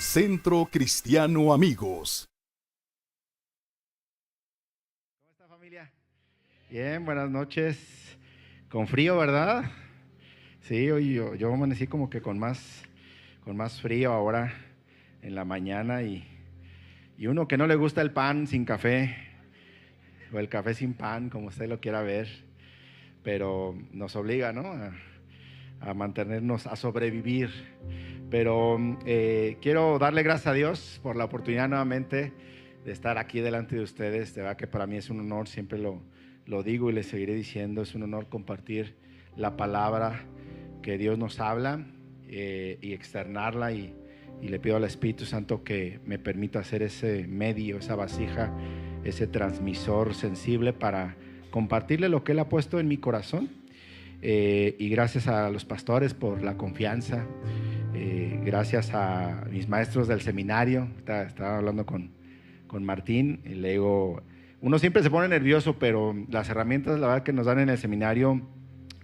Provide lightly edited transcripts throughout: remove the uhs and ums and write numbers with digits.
Centro Cristiano Amigos. ¿Cómo está, familia? Bien, buenas noches. Con frío, ¿verdad? Sí, hoy yo amanecí como que con más frío ahora en la mañana y uno que no le gusta el pan sin café o el café sin pan, como usted lo quiera ver, pero nos obliga, ¿no? a mantenernos, a sobrevivir. Pero quiero darle gracias a Dios por la oportunidad nuevamente de estar aquí delante de ustedes. De verdad que para mí es un honor, siempre lo digo y le seguiré diciendo, es un honor compartir la palabra que Dios nos habla y externarla, y le pido al Espíritu Santo que me permita hacer ese medio, esa vasija, ese transmisor sensible para compartirle lo que Él ha puesto en mi corazón. Y gracias a los pastores por la confianza, gracias a mis maestros del seminario. Estaba hablando con Martín y le digo, uno siempre se pone nervioso, pero las herramientas, la verdad, que nos dan en el seminario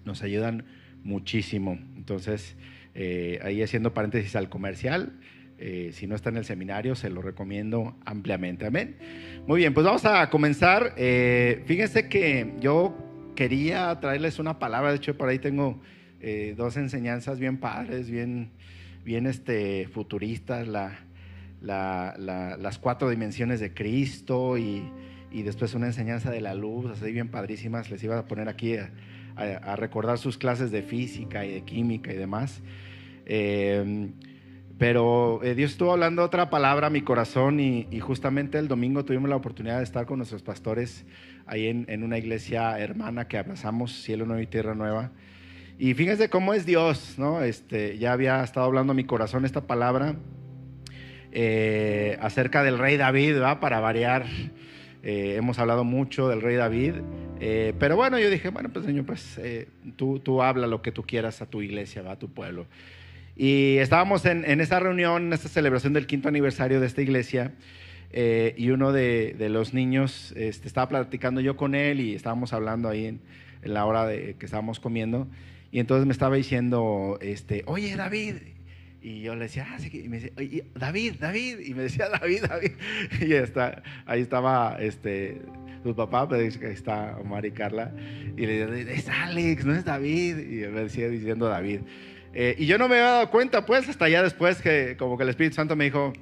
nos ayudan muchísimo. Entonces, ahí haciendo paréntesis al comercial, si no está en el seminario, se lo recomiendo ampliamente. Amén. Muy bien, pues vamos a comenzar. Fíjense que yo quería traerles una palabra. De hecho, por ahí tengo dos enseñanzas bien padres, bien futuristas, las 4 dimensiones de Cristo, y después una enseñanza de la luz, así bien padrísimas. Les iba a poner aquí a recordar sus clases de física y de química y demás, pero Dios estuvo hablando otra palabra a mi corazón, y justamente el domingo tuvimos la oportunidad de estar con nuestros pastores ahí en una iglesia hermana que abrazamos, Cielo Nuevo y Tierra Nueva. Y fíjense cómo es Dios, ¿no? Ya había estado hablando a mi corazón esta palabra acerca del rey David, ¿verdad? Para variar, hemos hablado mucho del rey David, pero bueno, yo dije, bueno, pues Señor, pues tú habla lo que tú quieras a tu iglesia, ¿va? A tu pueblo. Y estábamos en esa reunión, en esta celebración del 5º aniversario de esta iglesia, y uno de los niños, estaba platicando yo con él, y estábamos hablando ahí en la hora de que estábamos comiendo, y entonces me estaba diciendo, oye, David. Y yo le decía, sí, y me decía, oye, David, y me decía, David. Y ahí estaba tu papá, pero ahí está Omar y Carla, y le decía, es Alex, no es David, y me decía diciendo David. Y yo no me había dado cuenta, pues, hasta ya después, que como que el Espíritu Santo me dijo,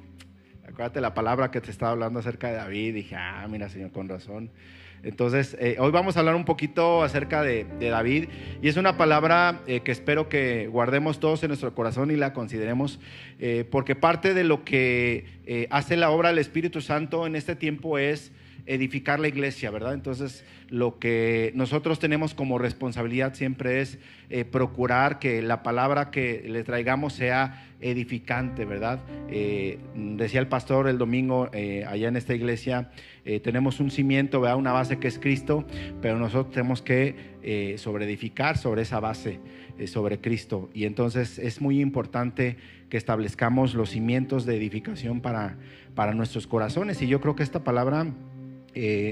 acuérdate la palabra que te estaba hablando acerca de David. Y dije, mira, Señor, con razón. Entonces, hoy vamos a hablar un poquito acerca de David, y es una palabra que espero que guardemos todos en nuestro corazón y la consideremos, porque parte de lo que hace la obra del Espíritu Santo en este tiempo es edificar la iglesia, ¿verdad? Entonces, lo que nosotros tenemos como responsabilidad siempre es procurar que la palabra que le traigamos sea edificante, ¿verdad? Decía el pastor el domingo allá en esta iglesia, tenemos un cimiento, ¿verdad? Una base que es Cristo, pero nosotros tenemos que sobreedificar sobre esa base, sobre Cristo. Y entonces es muy importante que establezcamos los cimientos de edificación para nuestros corazones, y yo creo que esta palabra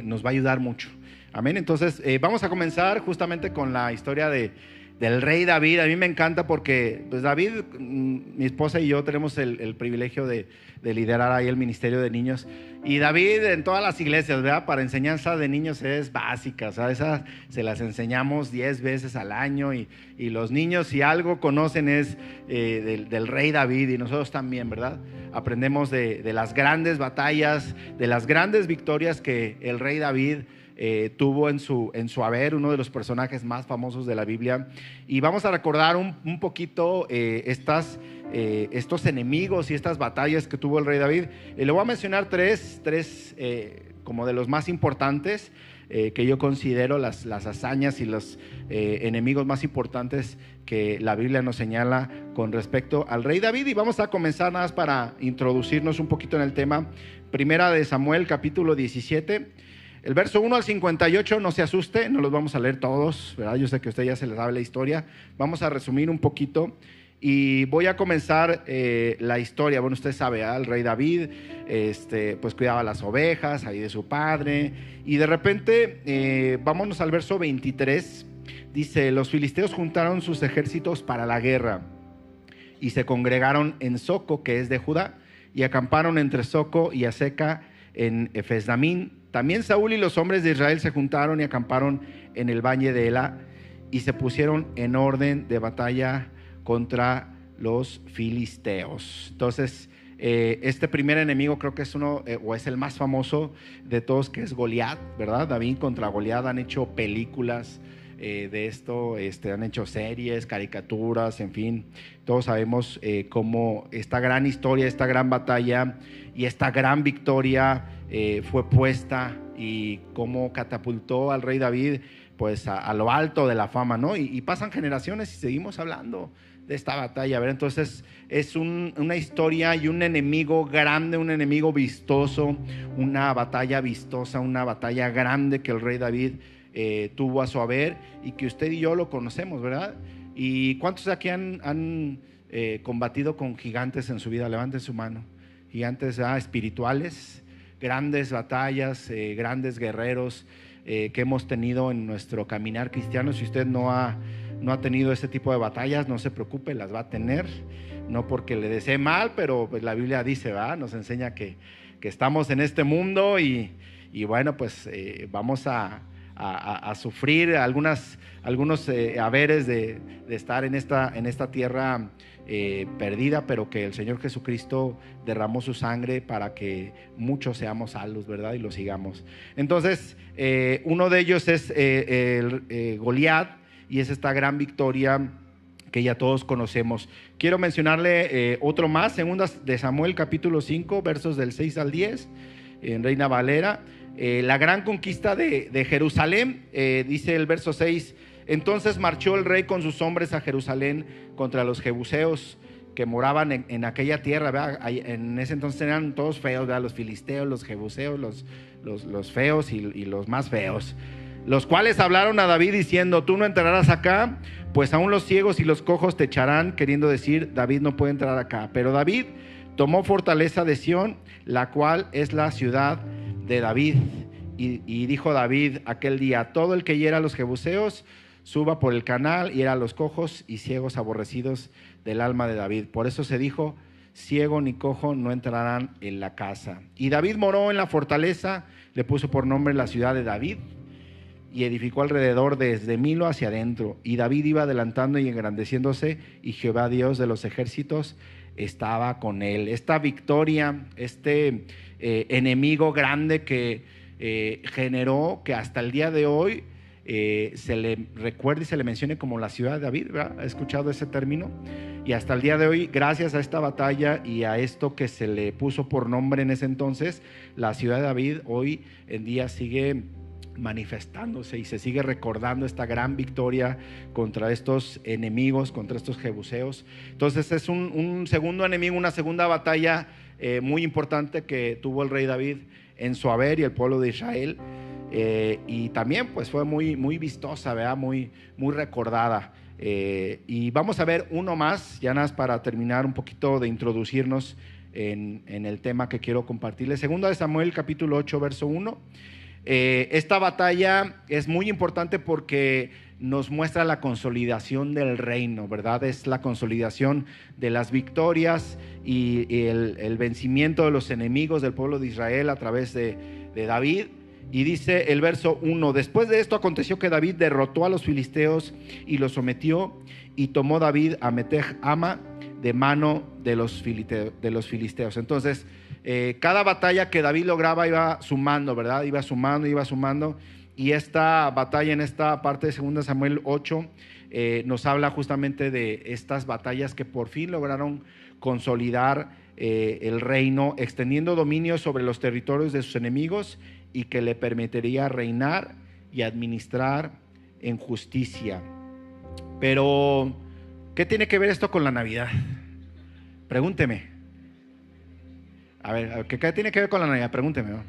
nos va a ayudar mucho. Amén. Entonces vamos a comenzar justamente con la historia del rey David. A mí me encanta porque pues David, mi esposa y yo tenemos el privilegio de liderar ahí el ministerio de niños, y David en todas las iglesias, ¿verdad? Para enseñanza de niños es básica, o sea, esas se las enseñamos 10 veces al año, y los niños, si algo conocen, es del rey David, y nosotros también, ¿verdad? Aprendemos de las grandes batallas, de las grandes victorias que el rey David tuvo en su haber, uno de los personajes más famosos de la Biblia. Y vamos a recordar un poquito estos enemigos y estas batallas que tuvo el rey David. Le voy a mencionar tres como de los más importantes, que yo considero las hazañas y los enemigos más importantes que la Biblia nos señala con respecto al rey David. Y vamos a comenzar nada más para introducirnos un poquito en el tema. Primera de Samuel, capítulo 17, el verso 1 al 58. No se asuste, no los vamos a leer todos, ¿verdad? Yo sé que a usted ya se les sabe la historia. Vamos a resumir un poquito. Y voy a comenzar la historia. Bueno, usted sabe, el rey David pues cuidaba las ovejas ahí de su padre, y de repente vámonos al verso 23. Dice: los filisteos juntaron sus ejércitos para la guerra y se congregaron en Soco, que es de Judá, y acamparon entre Soco y Azeca en Efesdamín. También Saúl y los hombres de Israel se juntaron y acamparon en el valle de Ela y se pusieron en orden de batalla contra los filisteos. Entonces, este primer enemigo creo que es uno, o es el más famoso de todos, que es Goliat, ¿verdad? David contra Goliat. Han hecho películas de esto, han hecho series, caricaturas, en fin. Todos sabemos cómo esta gran historia, esta gran batalla y esta gran victoria fue puesta, y cómo catapultó al rey David pues a lo alto de la fama, ¿no? Y pasan generaciones y seguimos hablando de esta batalla. A ver, entonces es una historia y un enemigo grande, un enemigo vistoso, una batalla vistosa, una batalla grande que el rey David tuvo a su haber, y que usted y yo lo conocemos, ¿verdad? ¿Y cuántos aquí han combatido con gigantes en su vida? Levanten su mano. Gigantes espirituales, grandes batallas, grandes guerreros que hemos tenido en nuestro caminar cristiano. Si usted no ha tenido ese tipo de batallas, no se preocupe, las va a tener. No porque le desee mal, pero pues la Biblia dice, ¿verdad? Nos enseña que estamos en este mundo y bueno, pues vamos a sufrir algunos haberes de estar en esta tierra perdida, pero que el Señor Jesucristo derramó su sangre para que muchos seamos salvos, ¿verdad? Y lo sigamos. Entonces, uno de ellos es Goliat, y es esta gran victoria que ya todos conocemos. Quiero mencionarle otro más, Segundas de Samuel capítulo 5, versos del 6 al 10, en Reina Valera. La gran conquista de Jerusalén, dice el verso 6: entonces marchó el rey con sus hombres a Jerusalén contra los jebuseos que moraban en aquella tierra, ¿verdad? En ese entonces eran todos feos, ¿verdad? Los filisteos, los jebuseos, los feos y los más feos, los cuales hablaron a David diciendo: tú no entrarás acá, pues aún los ciegos y los cojos te echarán, queriendo decir, David no puede entrar acá. Pero David tomó fortaleza de Sión, la cual es la ciudad de David, y dijo David aquel día: todo el que hiera a los jebuseos suba por el canal, hiera a los cojos y ciegos aborrecidos del alma de David. Por eso se dijo: ciego ni cojo no entrarán en la casa. Y David moró en la fortaleza, le puso por nombre la ciudad de David, y edificó alrededor desde Milo hacia adentro. Y David iba adelantando y engrandeciéndose, y Jehová Dios de los ejércitos estaba con él. Esta victoria, enemigo grande que generó que hasta el día de hoy se le recuerde y se le mencione como la ciudad de David, ¿verdad? ¿Ha escuchado ese término? Y hasta el día de hoy, gracias a esta batalla y a esto que se le puso por nombre en ese entonces, la ciudad de David hoy en día sigue manifestándose y se sigue recordando esta gran victoria contra estos enemigos, contra estos jebuseos. Entonces es un segundo enemigo, una segunda batalla muy importante que tuvo el rey David en su haber y el pueblo de Israel, y también pues fue muy vistosa, ¿verdad? Muy recordada. Y vamos a ver uno más, ya nada más para terminar un poquito de introducirnos en el tema que quiero compartirles. Segunda de Samuel capítulo 8 verso 1. Esta batalla es muy importante porque nos muestra la consolidación del reino, ¿verdad? Es la consolidación de las victorias y el vencimiento de los enemigos del pueblo de Israel a través de David. Y dice el verso 1: después de esto aconteció que David derrotó a los filisteos y los sometió, y tomó David a Meteg Ama de mano de los filisteos. Entonces, cada batalla que David lograba iba sumando, ¿verdad? Iba sumando. Y esta batalla en esta parte de 2 Samuel 8 nos habla justamente de estas batallas que por fin lograron consolidar el reino, extendiendo dominio sobre los territorios de sus enemigos, y que le permitiría reinar y administrar en justicia. Pero, ¿qué tiene que ver esto con la Navidad? Pregúnteme. A ver, ¿qué tiene que ver con la Navidad? Pregúnteme, ¿no?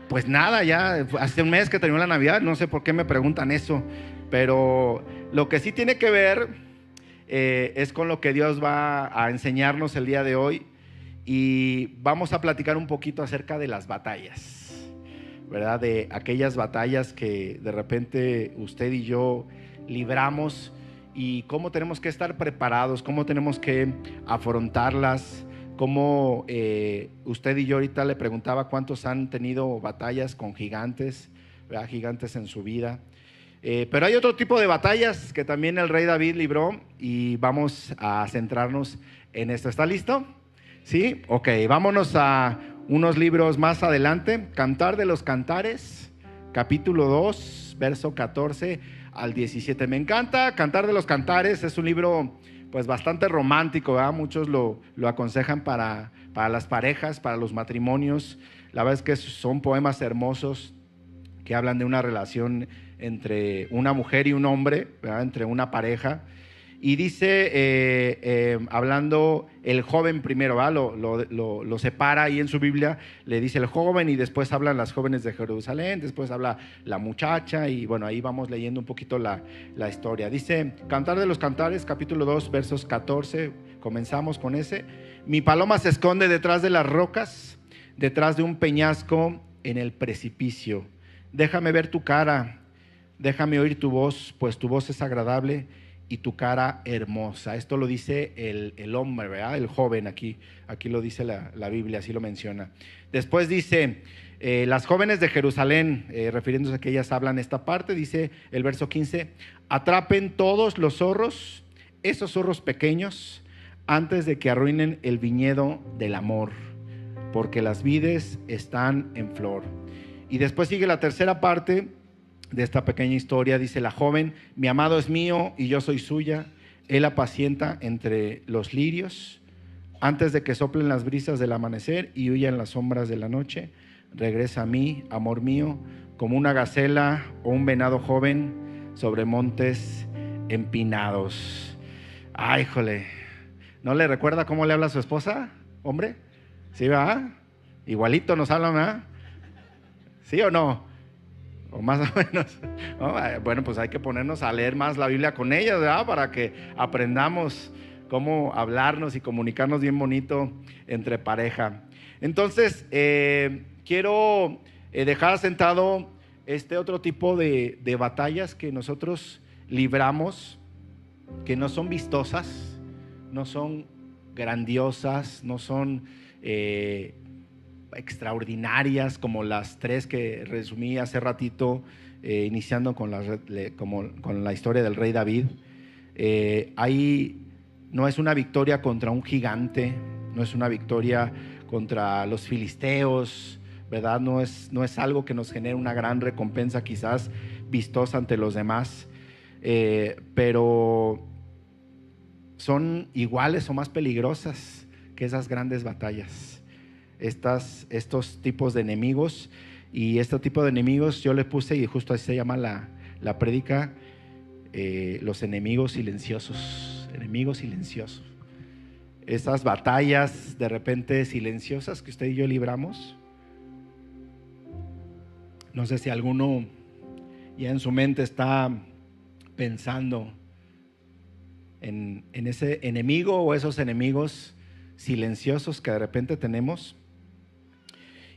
Pues nada, ya hace un mes que terminó la Navidad, no sé por qué me preguntan eso, pero lo que sí tiene que ver es con lo que Dios va a enseñarnos el día de hoy, y vamos a platicar un poquito acerca de las batallas, ¿verdad? De aquellas batallas que de repente usted y yo libramos, y cómo tenemos que estar preparados, cómo tenemos que afrontarlas, cómo usted y yo ahorita le preguntaba cuántos han tenido batallas con gigantes, ¿verdad? Gigantes en su vida. Pero hay otro tipo de batallas que también el rey David libró y vamos a centrarnos en esto. ¿Está listo? ¿Sí? Ok, vámonos a unos libros más adelante. Cantar de los Cantares, capítulo 2, verso 14 al 17. Me encanta Cantar de los Cantares, es un libro pues bastante romántico, ¿verdad? Muchos lo aconsejan para las parejas, para los matrimonios. La verdad es que son poemas hermosos que hablan de una relación entre una mujer y un hombre, ¿verdad? Entre una pareja. Y dice, hablando el joven primero, ¿verdad? Lo separa ahí en su Biblia, le dice el joven y después hablan las jóvenes de Jerusalén, después habla la muchacha y bueno, ahí vamos leyendo un poquito la historia. Dice, Cantar de los Cantares, capítulo 2, versos 14, comenzamos con ese. Mi paloma se esconde detrás de las rocas, detrás de un peñasco en el precipicio. Déjame ver tu cara, déjame oír tu voz, pues tu voz es agradable y tu cara hermosa. Esto lo dice el hombre, ¿verdad? El joven, aquí lo dice la Biblia, así lo menciona. Después dice, las jóvenes de Jerusalén, refiriéndose a que ellas hablan esta parte, dice el verso 15, atrapen todos los zorros, esos zorros pequeños, antes de que arruinen el viñedo del amor, porque las vides están en flor. Y después sigue la tercera parte de esta pequeña historia. Dice la joven, mi amado es mío y yo soy suya, él apacienta entre los lirios, antes de que soplen las brisas del amanecer y huyan las sombras de la noche, regresa a mí, amor mío, como una gacela o un venado joven sobre montes empinados. Ay, híjole, ¿no le recuerda cómo le habla a su esposa, hombre? ¿Sí, va? Igualito nos habla, ¿verdad? ¿Sí o no? O más o menos. Bueno, pues hay que ponernos a leer más la Biblia con ellas, ¿verdad? Para que aprendamos cómo hablarnos y comunicarnos bien bonito entre pareja. Entonces, quiero dejar sentado este otro tipo de batallas que nosotros libramos, que no son vistosas, no son grandiosas, no son extraordinarias como las tres que resumí hace ratito, iniciando con la historia del rey David. Ahí no es una victoria contra un gigante, no es una victoria contra los filisteos, ¿verdad? No es algo que nos genere una gran recompensa quizás vistosa ante los demás, pero son iguales o más peligrosas que esas grandes batallas. Estos tipos de enemigos, y este tipo de enemigos yo le puse, y justo así se llama la prédica, los enemigos silenciosos. Enemigos silenciosos, esas batallas de repente silenciosas que usted y yo libramos. No sé si alguno ya en su mente está pensando en ese enemigo o esos enemigos silenciosos que de repente tenemos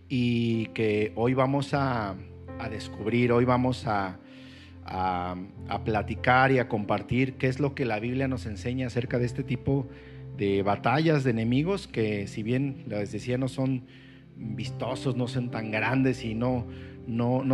y que hoy vamos a descubrir, hoy vamos a platicar y a compartir qué es lo que la Biblia nos enseña acerca de este tipo de batallas, de enemigos que, si bien les decía, no son vistosos, no son tan grandes y no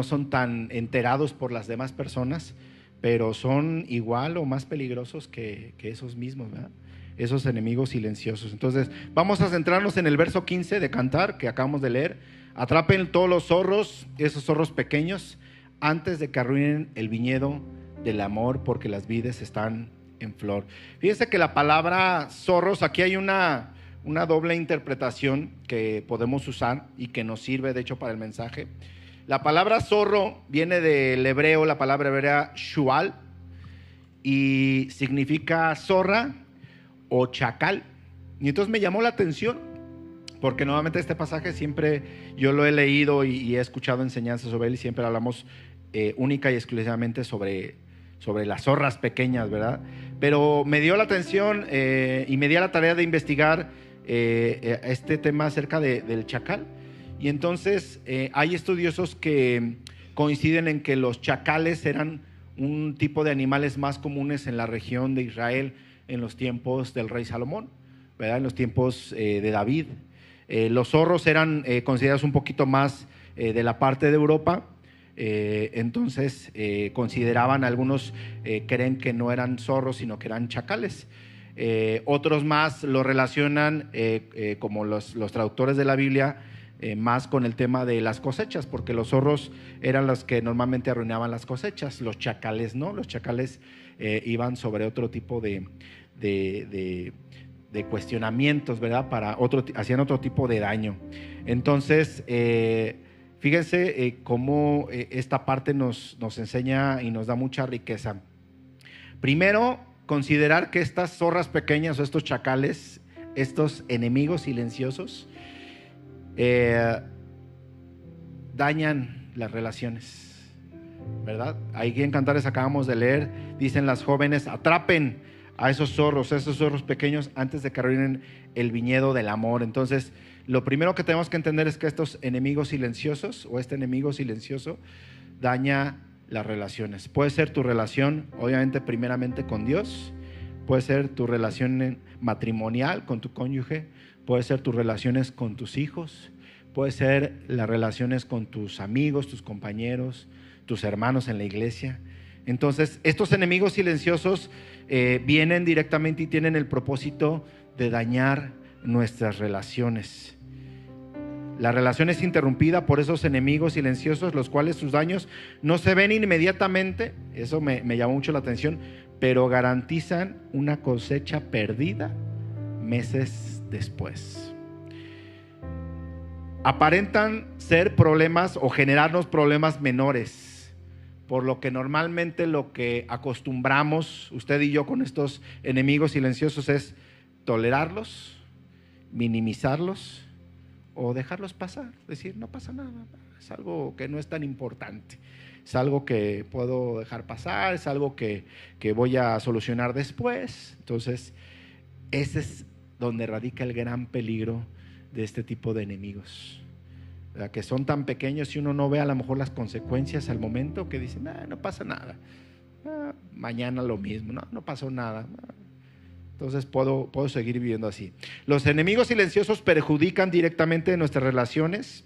son tan enterados por las demás personas, pero son igual o más peligrosos que esos mismos, ¿verdad? Esos enemigos silenciosos. Entonces vamos a centrarnos en el verso 15 de Cantar que acabamos de leer. Atrapen todos los zorros, esos zorros pequeños, antes de que arruinen el viñedo del amor, porque las vides están en flor. Fíjense que la palabra zorros, aquí hay una doble interpretación que podemos usar y que nos sirve de hecho para el mensaje. La palabra zorro viene del hebreo, la palabra hebrea shual, y significa zorra o chacal. Y entonces me llamó la atención porque nuevamente este pasaje siempre yo lo he leído y he escuchado enseñanzas sobre él, y siempre hablamos única y exclusivamente sobre las zorras pequeñas, ¿verdad? Pero me dio la atención y me di a la tarea de investigar este tema acerca del chacal. Y entonces hay estudiosos que coinciden en que los chacales eran un tipo de animales más comunes en la región de Israel en los tiempos del rey Salomón. ¿verdad? En los tiempos de David. Los zorros eran considerados un poquito más de la parte de Europa. Entonces consideraban, algunos creen que no eran zorros sino que eran chacales. Otros más lo relacionan como los traductores de la Biblia más con el tema de las cosechas, porque los zorros eran los que normalmente arruinaban las cosechas, los chacales no, los chacales iban sobre otro tipo de cuestionamientos, ¿verdad? Hacían otro tipo de daño. Entonces fíjense cómo esta parte nos enseña y nos da mucha riqueza. Primero, considerar que estas zorras pequeñas o estos chacales, estos enemigos silenciosos, dañan las relaciones, ¿verdad? Ahí en Cantares acabamos de leer, dicen las jóvenes: atrapen a esos zorros pequeños antes de que arruinen el viñedo del amor. Entonces, lo primero que tenemos que entender es que estos enemigos silenciosos o este enemigo silencioso daña las relaciones. Puede ser tu relación, obviamente, primeramente con Dios, puede ser tu relación matrimonial con tu cónyuge, puede ser tus relaciones con tus hijos, puede ser las relaciones con tus amigos, tus compañeros, tus hermanos en la iglesia. Entonces, estos enemigos silenciosos vienen directamente y tienen el propósito de dañar nuestras relaciones. La relación es interrumpida por esos enemigos silenciosos, los cuales sus daños no se ven inmediatamente. Eso me llamó mucho la atención, pero garantizan una cosecha perdida meses después. Aparentan ser problemas o generarnos problemas menores, por lo que normalmente lo que acostumbramos usted y yo con estos enemigos silenciosos es tolerarlos, minimizarlos o dejarlos pasar, decir no pasa nada, es algo que no es tan importante, es algo que puedo dejar pasar, es algo que voy a solucionar después. Entonces ese es donde radica el gran peligro de este tipo de enemigos, ¿verdad? Que son tan pequeños y uno no ve a lo mejor las consecuencias al momento, que dicen no pasa nada, mañana lo mismo, no pasó nada. Entonces puedo seguir viviendo así. Los enemigos silenciosos perjudican directamente nuestras relaciones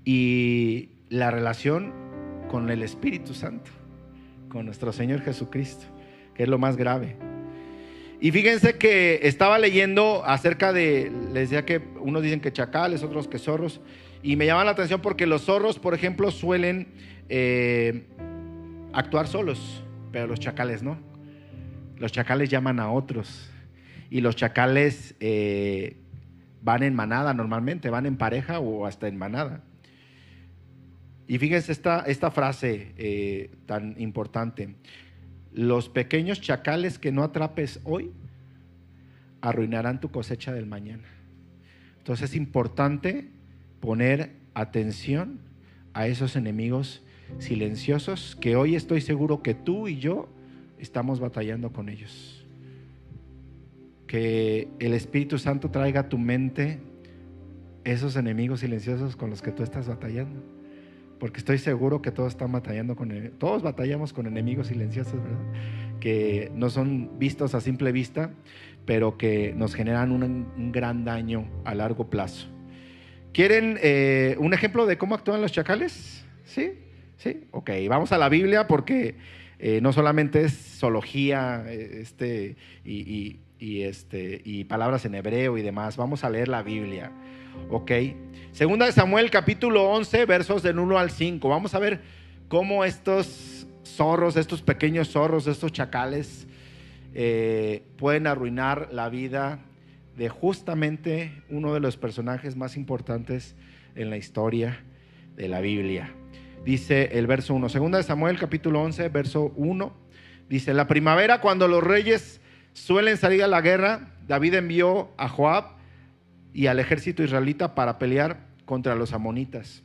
y la relación con el Espíritu Santo, con nuestro Señor Jesucristo, que es lo más grave. Y fíjense que estaba leyendo acerca de, les decía que unos dicen que chacales, otros que zorros, y me llama la atención porque los zorros, por ejemplo, suelen actuar solos, pero los chacales no. Los chacales llaman a otros, y los chacales van en manada normalmente, van en pareja o hasta en manada. Y fíjense esta frase tan importante: los pequeños chacales que no atrapes hoy arruinarán tu cosecha del mañana. Entonces es importante poner atención a esos enemigos silenciosos que hoy estoy seguro que tú y yo estamos batallando con ellos. Que el Espíritu Santo traiga a tu mente esos enemigos silenciosos con los que tú estás batallando, porque estoy seguro que todos están batallando todos batallamos con enemigos silenciosos, ¿verdad? Que no son vistos a simple vista, pero que nos generan un gran daño a largo plazo. ¿Quieren un ejemplo de cómo actúan los chacales? ¿Sí? Ok, vamos a la Biblia, porque no solamente es zoología y palabras en hebreo y demás. Vamos a leer la Biblia. Ok, Segunda de Samuel capítulo 11 versos del 1 al 5. Vamos a ver cómo estos zorros, estos pequeños zorros, estos chacales pueden arruinar la vida de justamente uno de los personajes más importantes en la historia de la Biblia. Dice el verso 1, Segunda de Samuel capítulo 11 verso 1, dice: la primavera, cuando los reyes suelen salir a la guerra, David envió a Joab y al ejército israelita para pelear contra los amonitas.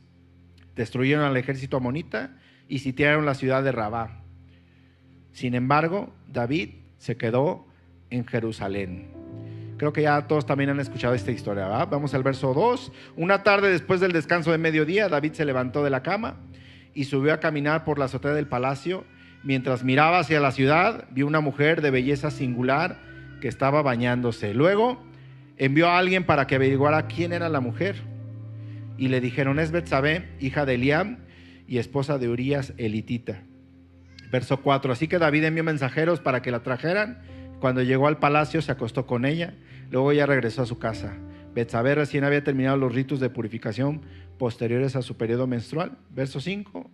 Destruyeron al ejército amonita y sitiaron la ciudad de Rabá. Sin embargo, David se quedó en Jerusalén. Creo que ya todos también han escuchado esta historia, ¿verdad? Vamos al verso 2. Una tarde, después del descanso de mediodía, David se levantó de la cama y subió a caminar por la azotea del palacio. Mientras miraba hacia la ciudad, vio una mujer de belleza singular que estaba bañándose. Luego envió a alguien para que averiguara quién era la mujer. Y le dijeron: es Betsabé, hija de Eliam y esposa de Urías elitita. Verso 4. Así que David envió mensajeros para que la trajeran. Cuando llegó al palacio se acostó con ella. Luego ella regresó a su casa. Betsabé recién había terminado los ritos de purificación posteriores a su periodo menstrual. Verso 5.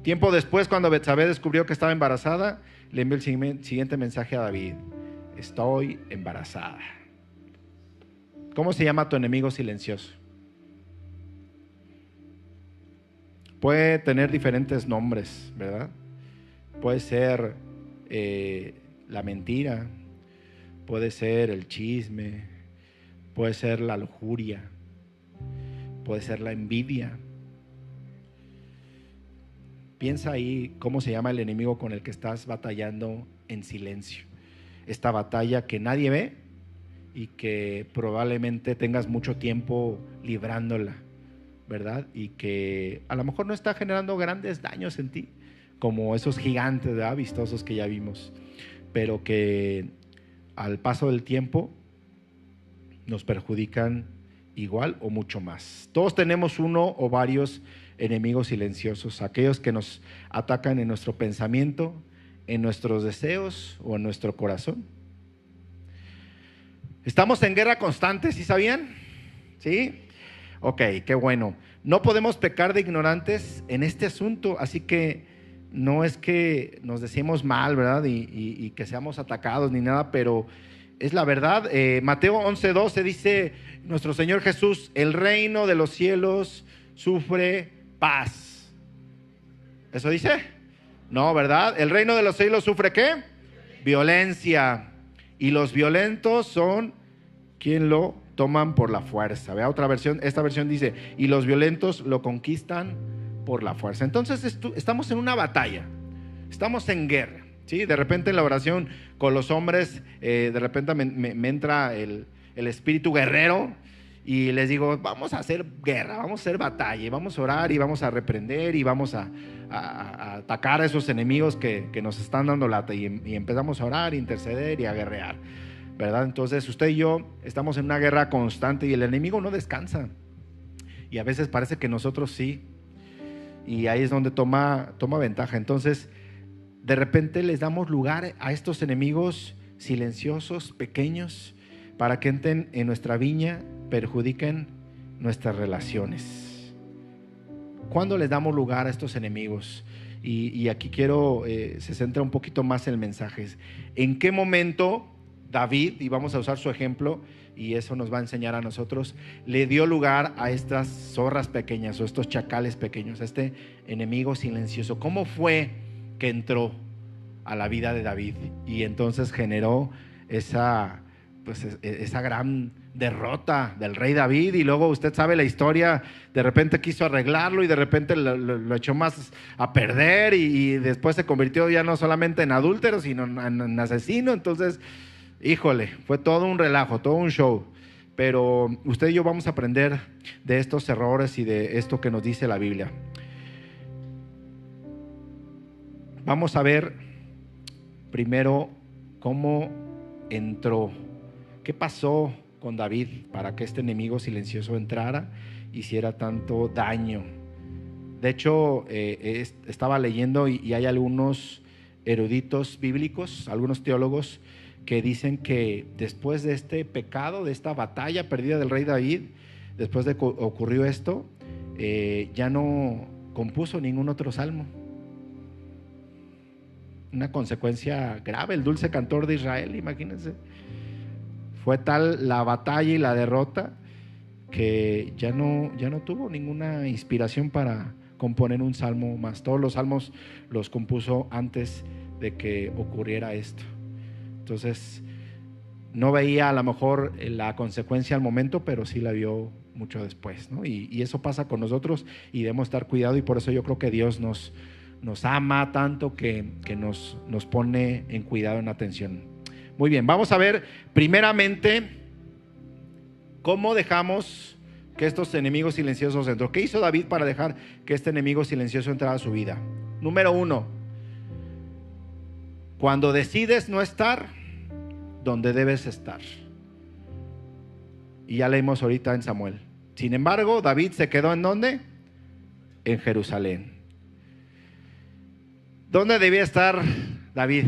Tiempo después, cuando Betsabé descubrió que estaba embarazada, le envió el siguiente mensaje a David: estoy embarazada. ¿Cómo se llama tu enemigo silencioso? Puede tener diferentes nombres, ¿verdad? Puede ser la mentira, puede ser el chisme, puede ser la lujuria, puede ser la envidia. Piensa ahí cómo se llama el enemigo con el que estás batallando en silencio. Esta batalla que nadie ve y que probablemente tengas mucho tiempo librándola, ¿verdad? Y que a lo mejor no está generando grandes daños en ti, como esos gigantes, ¿verdad?, vistosos que ya vimos, pero que al paso del tiempo nos perjudican igual o mucho más. Todos tenemos uno o varios enemigos silenciosos, aquellos que nos atacan en nuestro pensamiento, en nuestros deseos o en nuestro corazón. Estamos en guerra constante, ¿sí sabían? ¿Sí? Ok, qué bueno. No podemos pecar de ignorantes en este asunto, así que no es que nos decimos mal, ¿verdad? Y que seamos atacados ni nada, pero es la verdad. Mateo 11:12 dice nuestro Señor Jesús: el reino de los cielos sufre paz. ¿Eso dice? No, ¿verdad? El reino de los cielos sufre ¿qué? Violencia. Y los violentos son quien lo toman por la fuerza. Vea otra versión, esta versión dice: y los violentos lo conquistan por la fuerza. Entonces estamos en una batalla, estamos en guerra, ¿sí? De repente en la oración con los hombres, de repente me entra el espíritu guerrero y les digo: vamos a hacer guerra, vamos a hacer batalla, y vamos a orar y vamos a reprender y vamos a atacar a esos enemigos que nos están dando lata, y empezamos a orar, interceder y a guerrear, ¿verdad? Entonces usted y yo estamos en una guerra constante y el enemigo no descansa, y a veces parece que nosotros sí, y ahí es donde toma ventaja. Entonces de repente les damos lugar a estos enemigos silenciosos, pequeños, para que entren en nuestra viña, perjudiquen nuestras relaciones. ¿Cuándo les damos lugar a estos enemigos? Y aquí quiero, se centra un poquito más en el mensaje. ¿En qué momento David, y vamos a usar su ejemplo, y eso nos va a enseñar a nosotros, le dio lugar a estas zorras pequeñas o estos chacales pequeños, a este enemigo silencioso? ¿Cómo fue que entró a la vida de David y entonces generó esa gran derrota del rey David? Y luego usted sabe la historia, de repente quiso arreglarlo y de repente lo echó más a perder, y después se convirtió ya no solamente en adúltero, sino en asesino. Entonces, híjole, fue todo un relajo, todo un show. Pero usted y yo vamos a aprender de estos errores y de esto que nos dice la Biblia. Vamos a ver primero cómo entró. ¿Qué pasó con David para que este enemigo silencioso entrara, hiciera tanto daño? De hecho, estaba leyendo y hay algunos eruditos bíblicos, algunos teólogos, que dicen que después de este pecado, de esta batalla perdida del rey David, después de que ocurrió esto, ya no compuso ningún otro salmo. Una consecuencia grave. El dulce cantor de Israel, imagínense. Fue tal la batalla y la derrota que ya no tuvo ninguna inspiración para componer un salmo más. Todos los salmos los compuso antes de que ocurriera esto. Entonces no veía a lo mejor la consecuencia al momento, pero sí la vio mucho después, ¿no? Y eso pasa con nosotros y debemos estar cuidado, y por eso yo creo que Dios nos ama tanto que nos pone en cuidado, en atención. Muy bien, vamos a ver primeramente cómo dejamos que estos enemigos silenciosos entren. ¿Qué hizo David para dejar que este enemigo silencioso entrara a su vida? Número 1, cuando decides no estar, donde debes estar. Y ya leímos ahorita en Samuel. Sin embargo, David se quedó ¿en dónde? En Jerusalén. ¿Dónde debía estar David?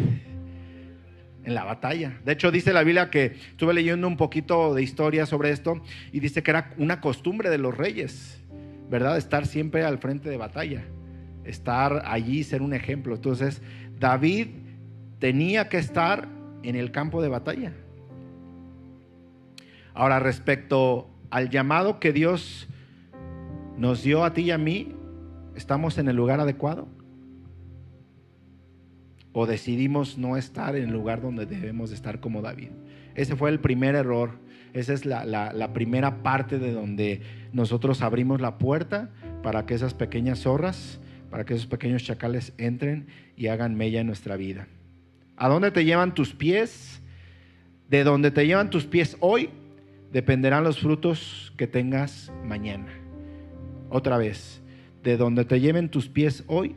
En la batalla. De hecho, dice la Biblia, que estuve leyendo un poquito de historia sobre esto, y dice que era una costumbre de los reyes, ¿verdad? Estar siempre al frente de batalla, estar allí, ser un ejemplo. Entonces, David tenía que estar en el campo de batalla. Ahora, respecto al llamado que Dios nos dio a ti y a mí, ¿estamos en el lugar adecuado? ¿O decidimos no estar en el lugar donde debemos de estar como David? Ese fue el primer error. Esa es la primera parte de donde nosotros abrimos la puerta para que esas pequeñas zorras, para que esos pequeños chacales entren y hagan mella en nuestra vida. ¿A dónde te llevan tus pies? De donde te llevan tus pies hoy, dependerán los frutos que tengas mañana. Otra vez, de donde te lleven tus pies hoy,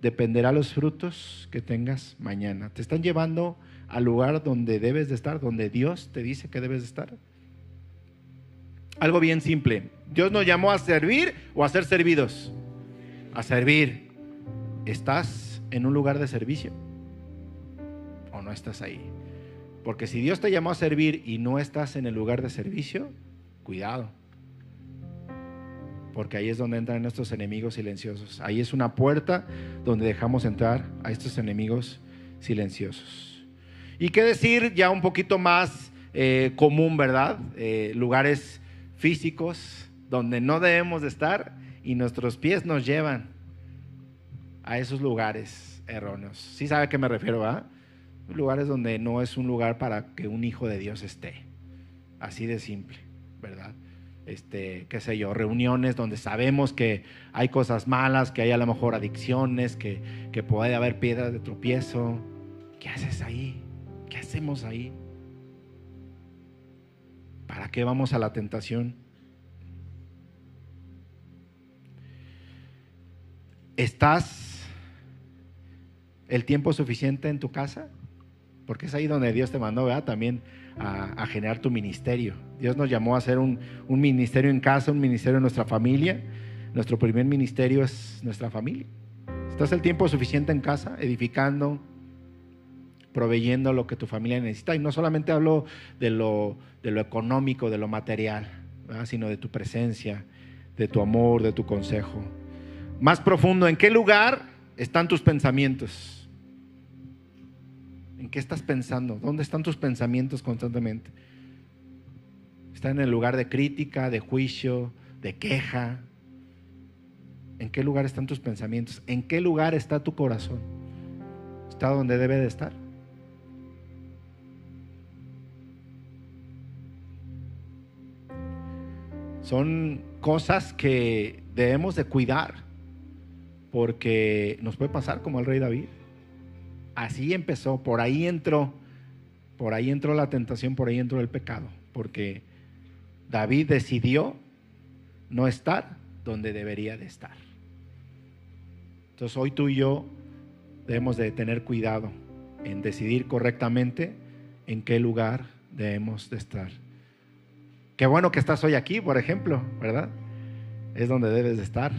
dependerá los frutos que tengas mañana. ¿Te están llevando al lugar donde debes de estar, donde Dios te dice que debes de estar? Algo bien simple. Dios nos llamó a servir o a ser servidos. A servir. ¿Estás en un lugar de servicio o no estás ahí? Porque si Dios te llamó a servir y no estás en el lugar de servicio, cuidado, porque ahí es donde entran nuestros enemigos silenciosos. Ahí es una puerta donde dejamos entrar a estos enemigos silenciosos. Y qué decir ya un poquito más común, ¿verdad? Lugares físicos donde no debemos de estar y nuestros pies nos llevan a esos lugares erróneos. ¿Sí sabe a qué me refiero, ah? Lugares donde no es un lugar para que un hijo de Dios esté. Así de simple, ¿verdad? Qué sé yo, reuniones donde sabemos que hay cosas malas, que hay a lo mejor adicciones, que puede haber piedras de tropiezo. ¿Qué haces ahí? ¿Qué hacemos ahí? ¿Para qué vamos a la tentación? ¿Estás el tiempo suficiente en tu casa? Porque es ahí donde Dios te mandó, ¿verdad? También a generar tu ministerio. Dios nos llamó a hacer un ministerio en casa, un ministerio en nuestra familia. Nuestro primer ministerio es nuestra familia. ¿Estás el tiempo suficiente en casa, edificando, proveyendo lo que tu familia necesita? Y no solamente hablo de lo económico, de lo material, ¿verdad? Sino de tu presencia, de tu amor, de tu consejo. Más profundo, ¿en qué lugar están tus pensamientos? ¿En qué estás pensando? ¿Dónde están tus pensamientos constantemente? ¿Están en el lugar de crítica, de juicio, de queja? ¿En qué lugar están tus pensamientos? ¿En qué lugar está tu corazón? ¿Está donde debe de estar? Son cosas que debemos de cuidar, porque nos puede pasar como al rey David. Así empezó, por ahí entró la tentación, por ahí entró el pecado, porque David decidió no estar donde debería de estar. Entonces hoy tú y yo debemos de tener cuidado en decidir correctamente en qué lugar debemos de estar. Qué bueno que estás hoy aquí, por ejemplo, ¿verdad? Es donde debes de estar.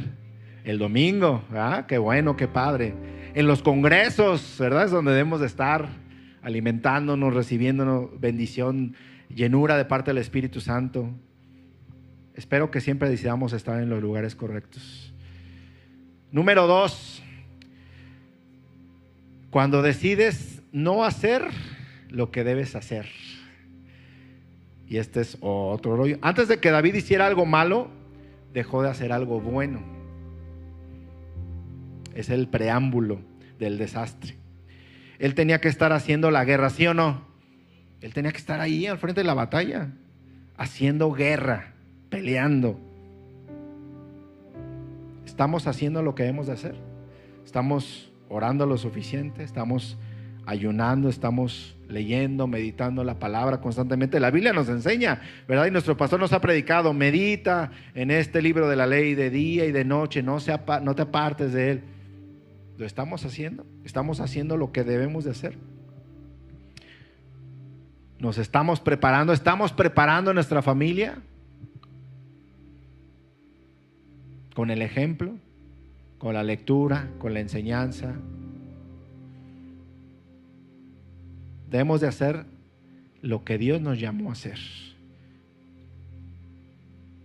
El domingo, ¿verdad? Qué bueno, qué padre. En los congresos, ¿verdad? Es donde debemos de estar, alimentándonos, recibiendo bendición, llenura de parte del Espíritu Santo. Espero que siempre decidamos estar en los lugares correctos. Número 2, cuando decides no hacer lo que debes hacer. Y este es otro rollo. Antes de que David hiciera algo malo, dejó de hacer algo bueno. Es el preámbulo del desastre. Él tenía que estar haciendo la guerra, ¿sí o no? Él tenía que estar ahí al frente de la batalla, haciendo guerra, peleando. ¿Estamos haciendo lo que debemos de hacer? ¿Estamos orando lo suficiente? ¿Estamos ayunando? ¿Estamos leyendo, meditando la palabra constantemente? La Biblia nos enseña, ¿verdad? Y nuestro pastor nos ha predicado: medita en este libro de la ley de día y de noche, no te apartes de él. ¿Lo estamos haciendo? ¿Estamos haciendo lo que debemos de hacer? Nos estamos preparando nuestra familia con el ejemplo, con la lectura, con la enseñanza. Debemos de hacer lo que Dios nos llamó a hacer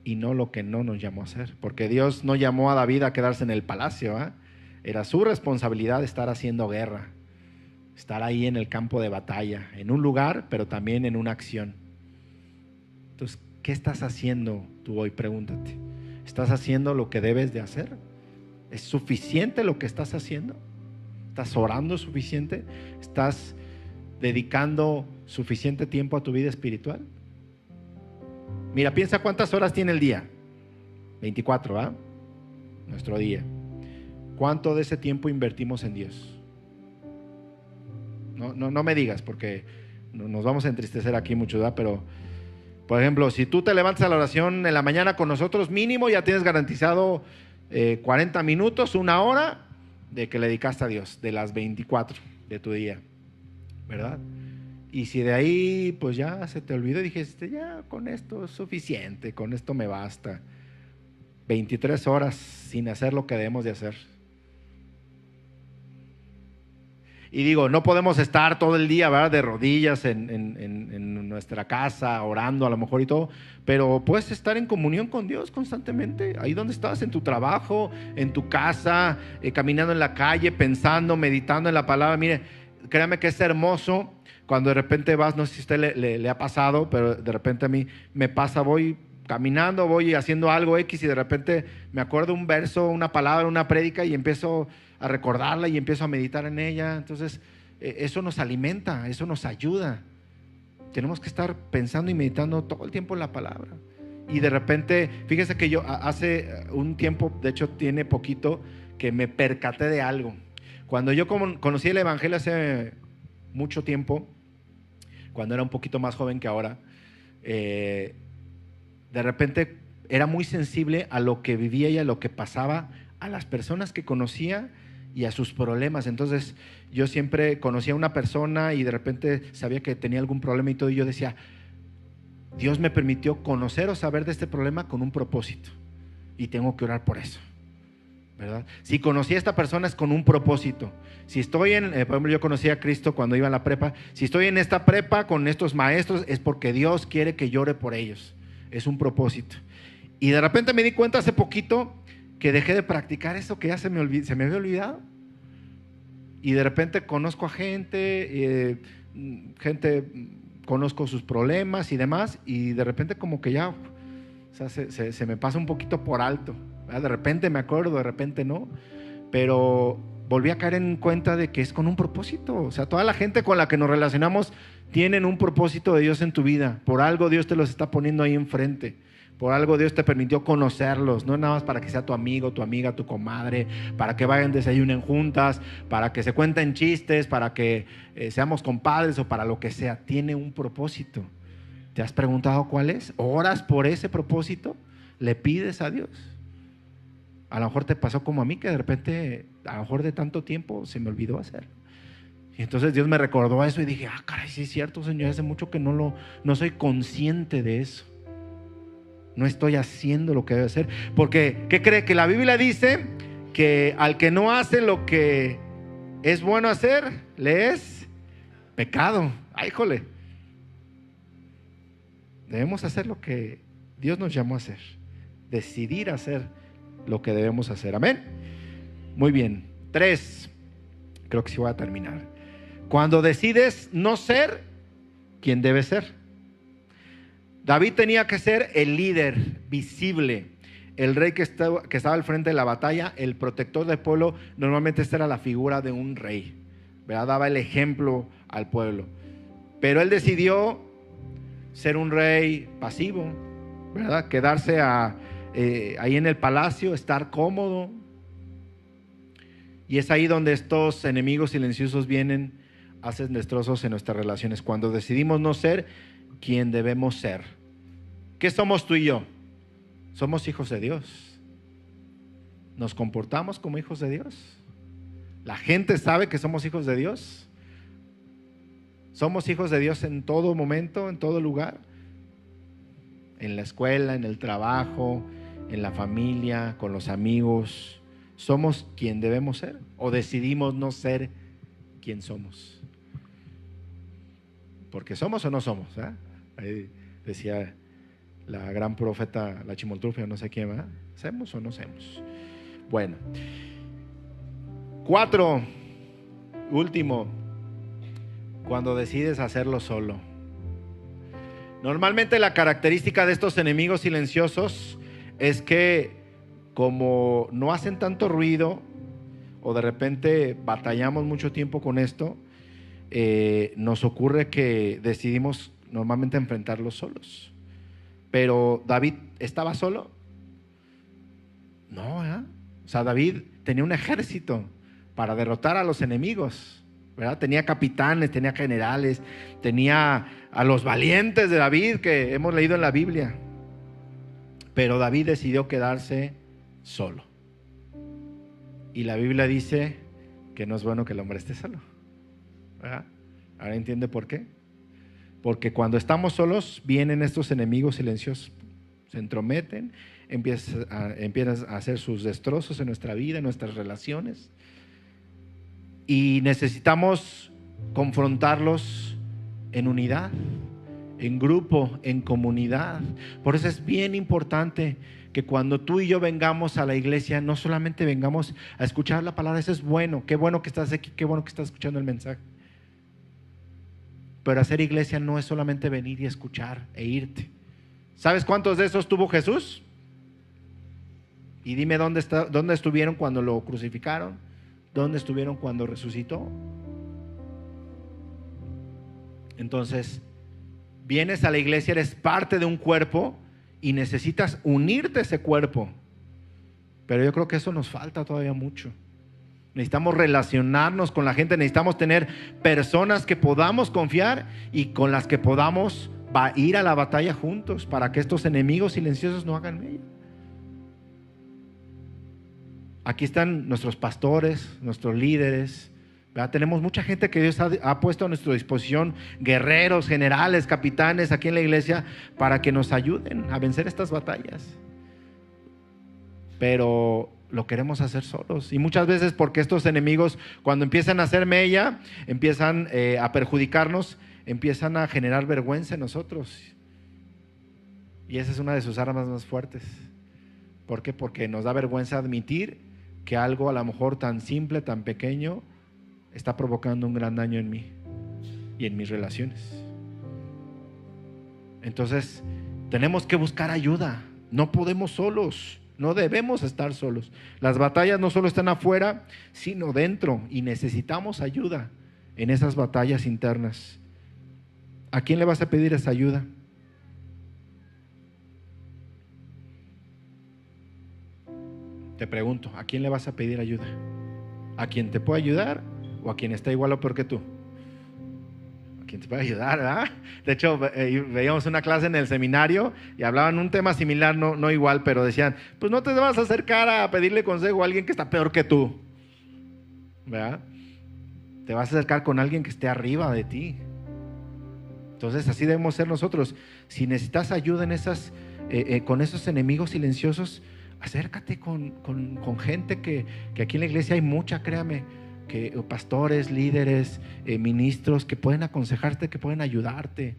y no lo que no nos llamó a hacer, porque Dios no llamó a David a quedarse en el palacio, ¿eh? Era su responsabilidad estar haciendo guerra, estar ahí en el campo de batalla, en un lugar, pero también en una acción. Entonces, ¿qué estás haciendo tú hoy? Pregúntate. ¿Estás haciendo lo que debes de hacer? ¿Es suficiente lo que estás haciendo? ¿Estás orando suficiente? ¿Estás dedicando suficiente tiempo a tu vida espiritual? Mira, piensa cuántas horas tiene el día. 24, ¿va? Nuestro día. ¿Cuánto de ese tiempo invertimos en Dios? No me digas, porque nos vamos a entristecer aquí mucho, ¿verdad? Pero, por ejemplo, si tú te levantas a la oración en la mañana con nosotros, mínimo ya tienes garantizado 40 minutos, una hora de que le dedicaste a Dios, de las 24 de tu día, ¿verdad? Y si de ahí pues ya se te olvidó y dijiste, ya con esto es suficiente, con esto me basta. 23 horas sin hacer lo que debemos de hacer. Y digo, no podemos estar todo el día, ¿verdad?, de rodillas en nuestra casa, orando a lo mejor y todo, pero puedes estar en comunión con Dios constantemente, ahí donde estás, en tu trabajo, en tu casa, caminando en la calle, pensando, meditando en la palabra. Mire, créame que es hermoso cuando de repente vas, no sé si a usted le ha pasado, pero de repente a mí me pasa, voy caminando, voy haciendo algo X y de repente me acuerdo un verso, una palabra, una prédica y empiezo a recordarla y empiezo a meditar en ella. Entonces eso nos alimenta, eso nos ayuda. Tenemos que estar pensando y meditando todo el tiempo en la palabra. Y de repente, fíjese que yo hace un tiempo, de hecho tiene poquito, que me percaté de algo. Cuando yo conocí el evangelio hace mucho tiempo, cuando era un poquito más joven que ahora, de repente era muy sensible a lo que vivía y a lo que pasaba a las personas que conocía y a sus problemas. Entonces yo siempre conocía a una persona y de repente sabía que tenía algún problema y todo, y yo decía, Dios me permitió conocer o saber de este problema con un propósito y tengo que orar por eso, ¿verdad? Si conocí a esta persona es con un propósito. Si estoy por ejemplo, yo conocí a Cristo cuando iba a la prepa. Si estoy en esta prepa con estos maestros es porque Dios quiere que llore por ellos. Es un propósito. Y de repente me di cuenta hace poquito que dejé de practicar eso que ya se me había olvidado. Y de repente conozco a gente, conozco sus problemas y demás, y de repente como que ya, o sea, se me pasa un poquito por alto, ¿verdad? De repente me acuerdo, de repente no, pero volví a caer en cuenta de que es con un propósito. O sea, toda la gente con la que nos relacionamos tienen un propósito de Dios en tu vida. Por algo Dios te los está poniendo ahí enfrente. Por algo Dios te permitió conocerlos, no nada más para que sea tu amigo, tu amiga, tu comadre, para que vayan, desayunen juntas, para que se cuenten chistes, para que seamos compadres o para lo que sea. Tiene un propósito. ¿Te has preguntado cuál es? ¿Oras por ese propósito? ¿Le pides a Dios? A lo mejor te pasó como a mí, que de repente, a lo mejor de tanto tiempo, se me olvidó hacerlo. Y entonces Dios me recordó eso y dije, caray, sí es cierto, Señor, hace mucho que no soy consciente de eso. No estoy haciendo lo que debe hacer. Porque, ¿qué cree? Que la Biblia dice que al que no hace lo que es bueno hacer, le es pecado. ¡Ay, jole! Debemos hacer lo que Dios nos llamó a hacer. Decidir hacer lo que debemos hacer. Amén. Muy bien. 3. Creo que sí voy a terminar. Cuando decides no ser quien debes ser. David tenía que ser el líder visible, el rey que estaba al frente de la batalla, el protector del pueblo. Normalmente esta era la figura de un rey, ¿verdad? Daba el ejemplo al pueblo. Pero él decidió ser un rey pasivo, ¿verdad? Quedarse ahí en el palacio, estar cómodo. Y es ahí donde estos enemigos silenciosos vienen, hacen destrozos en nuestras relaciones. Cuando decidimos no ser quien debemos ser. ¿Qué somos tú y yo? Somos hijos de Dios. ¿Nos comportamos como hijos de Dios? ¿La gente sabe que somos hijos de Dios? Somos hijos de Dios en todo momento, en todo lugar. En la escuela, en el trabajo, en la familia, con los amigos. ¿Somos quien debemos ser? ¿O decidimos no ser quien somos? Porque somos o no somos, ¿eh? Ahí decía la gran profeta, la Chimoltrufia, no sé quién, ¿verdad? ¿Hacemos o no hacemos? Bueno. 4, último, cuando decides hacerlo solo. Normalmente la característica de estos enemigos silenciosos es que como no hacen tanto ruido o de repente batallamos mucho tiempo con esto, nos ocurre que decidimos normalmente enfrentarlos solos. Pero David estaba solo. No, ¿eh? O sea, David tenía un ejército para derrotar a los enemigos, ¿verdad? Tenía capitanes, tenía generales, tenía a los valientes de David que hemos leído en la Biblia. Pero David decidió quedarse solo. Y la Biblia dice que no es bueno que el hombre esté solo, ¿verdad? Ahora entiende por qué. Porque cuando estamos solos vienen estos enemigos silenciosos, se entrometen, empiezan a hacer sus destrozos en nuestra vida, en nuestras relaciones. Y necesitamos confrontarlos en unidad, en grupo, en comunidad. Por eso es bien importante que cuando tú y yo vengamos a la iglesia, no solamente vengamos a escuchar la palabra. Eso es bueno, qué bueno que estás aquí, qué bueno que estás escuchando el mensaje. Pero hacer iglesia no es solamente venir y escuchar e irte. ¿Sabes cuántos de esos tuvo Jesús? Y dime dónde estuvieron cuando lo crucificaron, dónde estuvieron cuando resucitó. Entonces, vienes a la iglesia, eres parte de un cuerpo y necesitas unirte a ese cuerpo. Pero yo creo que eso nos falta todavía mucho. Necesitamos relacionarnos con la gente, necesitamos tener personas que podamos confiar y con las que podamos ir a la batalla juntos para que estos enemigos silenciosos no hagan mella. Aquí están nuestros pastores, nuestros líderes, ¿verdad? Tenemos mucha gente que Dios ha puesto a nuestra disposición, guerreros, generales, capitanes aquí en la iglesia, para que nos ayuden a vencer estas batallas. Pero lo queremos hacer solos, y muchas veces porque estos enemigos, cuando empiezan a hacer mella, empiezan a perjudicarnos, empiezan a generar vergüenza en nosotros, y esa es una de sus armas más fuertes. ¿Por qué? Porque nos da vergüenza admitir que algo a lo mejor tan simple, tan pequeño, está provocando un gran daño en mí y en mis relaciones. Entonces tenemos que buscar ayuda. No podemos solos, no debemos estar solos. Las batallas no solo están afuera, sino dentro, y necesitamos ayuda en esas batallas internas. ¿A quién le vas a pedir esa ayuda? Te pregunto, ¿a quién le vas a pedir ayuda? ¿A quien te puede ayudar o a quien está igual o peor que tú? ¿A quien te puede ayudar, verdad? De hecho, veíamos una clase en el seminario y hablaban un tema similar, no igual, pero decían, pues no te vas a acercar a pedirle consejo a alguien que está peor que tú, ¿verdad? Te vas a acercar con alguien que esté arriba de ti. Entonces así debemos ser nosotros. Si necesitas ayuda en con esos enemigos silenciosos, acércate con gente que aquí en la iglesia hay mucha, créame, que pastores, líderes, ministros que pueden aconsejarte, que pueden ayudarte.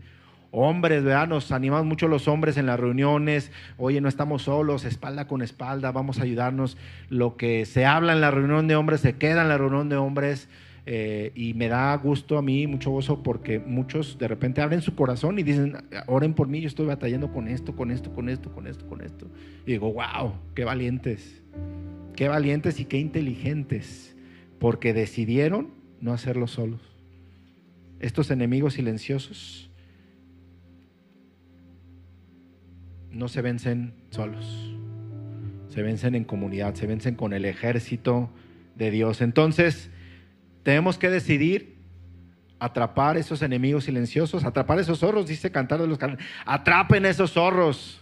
Hombres, ¿verdad? Nos animamos mucho los hombres en las reuniones. Oye, no estamos solos, espalda con espalda, vamos a ayudarnos. Lo que se habla en la reunión de hombres se queda en la reunión de hombres. Y me da gusto a mí, mucho gozo, porque muchos de repente abren su corazón y dicen, oren por mí, yo estoy batallando con esto. Y digo, wow, qué valientes y qué inteligentes, porque decidieron no hacerlo solos. Estos enemigos silenciosos no se vencen solos, se vencen en comunidad, se vencen con el ejército de Dios. Entonces tenemos que decidir atrapar esos enemigos silenciosos, atrapar esos zorros, dice Cantar de los Cantares. Atrapen esos zorros.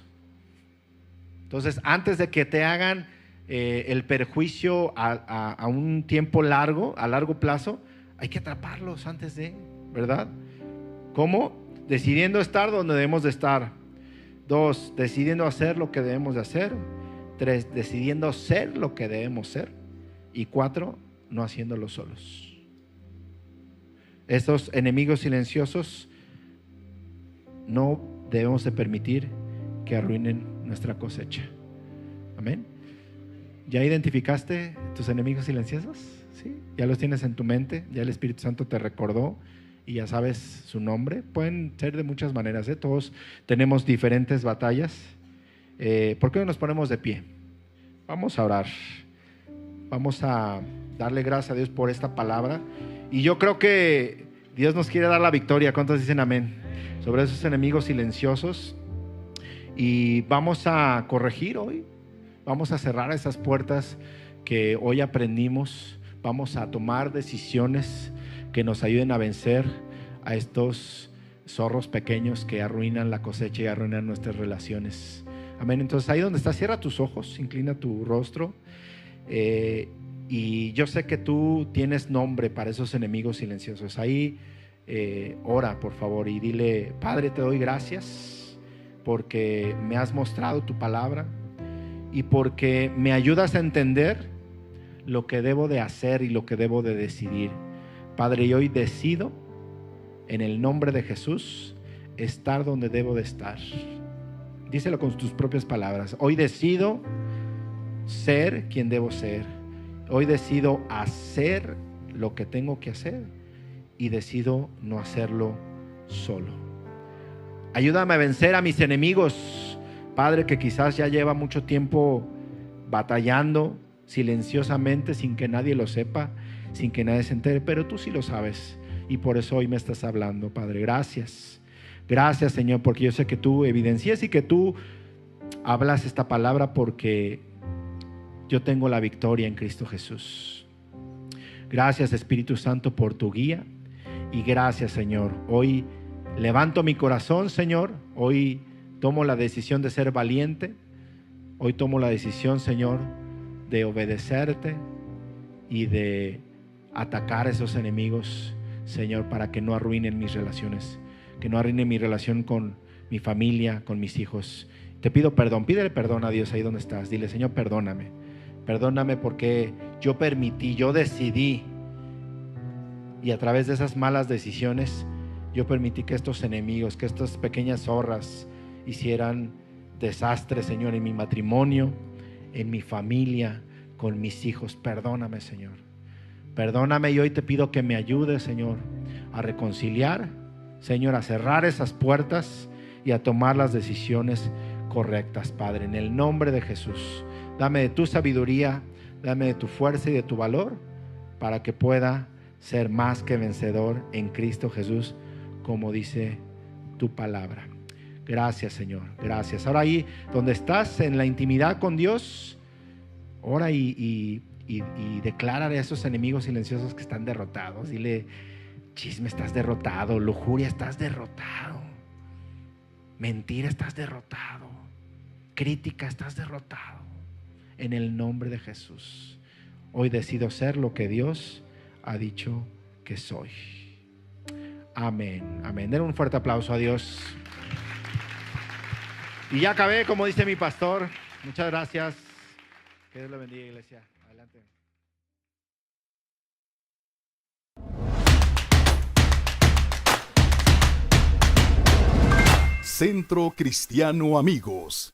Entonces, antes de que te hagan el perjuicio a un tiempo largo, a largo plazo, hay que atraparlos antes de, ¿verdad? ¿Cómo? Decidiendo estar donde debemos de estar. 2, decidiendo hacer lo que debemos de hacer. 3, decidiendo ser lo que debemos ser. Y 4, no haciéndolo solos. Estos enemigos silenciosos no debemos de permitir que arruinen nuestra cosecha. Amén. ¿Ya identificaste tus enemigos silenciosos? ¿Sí? ¿Ya los tienes en tu mente? ¿Ya el Espíritu Santo te recordó y ya sabes su nombre? Pueden ser de muchas maneras, ¿eh? Todos tenemos diferentes batallas. ¿Por qué no nos ponemos de pie? Vamos a orar. Vamos a darle gracias a Dios por esta palabra. Y yo creo que Dios nos quiere dar la victoria. ¿Cuántos dicen amén? Sobre esos enemigos silenciosos. Y vamos a corregir hoy. Vamos a cerrar esas puertas que hoy aprendimos. Vamos a tomar decisiones que nos ayuden a vencer a estos zorros pequeños que arruinan la cosecha y arruinan nuestras relaciones. Amén. Entonces ahí donde estás, cierra tus ojos, inclina tu rostro. Y yo sé que tú tienes nombre para esos enemigos silenciosos. Ahí ora, por favor, y dile: Padre, te doy gracias porque me has mostrado tu palabra y porque me ayudas a entender lo que debo de hacer y lo que debo de decidir. Padre, y hoy decido, en el nombre de Jesús, estar donde debo de estar. Díselo con tus propias palabras. Hoy decido ser quien debo ser. Hoy decido hacer lo que tengo que hacer y decido no hacerlo solo. Ayúdame a vencer a mis enemigos, Padre, que quizás ya lleva mucho tiempo batallando silenciosamente sin que nadie lo sepa, sin que nadie se entere, pero tú sí lo sabes y por eso hoy me estás hablando, Padre. Gracias. Gracias, Señor, porque yo sé que tú evidencias y que tú hablas esta palabra porque yo tengo la victoria en Cristo Jesús. Gracias, Espíritu Santo, por tu guía. Y gracias, Señor. Hoy levanto mi corazón, Señor. Hoy tomo la decisión de ser valiente. Hoy tomo la decisión, Señor, de obedecerte y de atacar a esos enemigos, Señor, para que no arruinen mis relaciones. Que no arruinen mi relación con mi familia, con mis hijos. Te pido perdón. Pídele perdón a Dios ahí donde estás. Dile: Señor, perdóname. Perdóname porque yo permití, yo decidí, y a través de esas malas decisiones yo permití que estos enemigos, que estas pequeñas zorras hicieran desastres, Señor, en mi matrimonio, en mi familia, con mis hijos. Perdóname, Señor. Perdóname, y hoy te pido que me ayudes, Señor, a reconciliar, Señor, a cerrar esas puertas y a tomar las decisiones correctas, Padre, en el nombre de Jesús. Dame de tu sabiduría, dame de tu fuerza y de tu valor para que pueda ser más que vencedor en Cristo Jesús, como dice tu palabra. Gracias, Señor, gracias. Ahora ahí donde estás en la intimidad con Dios, ora y declara a esos enemigos silenciosos que están derrotados. Dile: chisme, estás derrotado. Lujuria, estás derrotado. Mentira, estás derrotado. Crítica, estás derrotado. En el nombre de Jesús, hoy decido ser lo que Dios ha dicho que soy. Amén, amén. Den un fuerte aplauso a Dios. Y ya acabé, como dice mi pastor. Muchas gracias. Que Dios le bendiga, iglesia. Adelante. Centro Cristiano Amigos.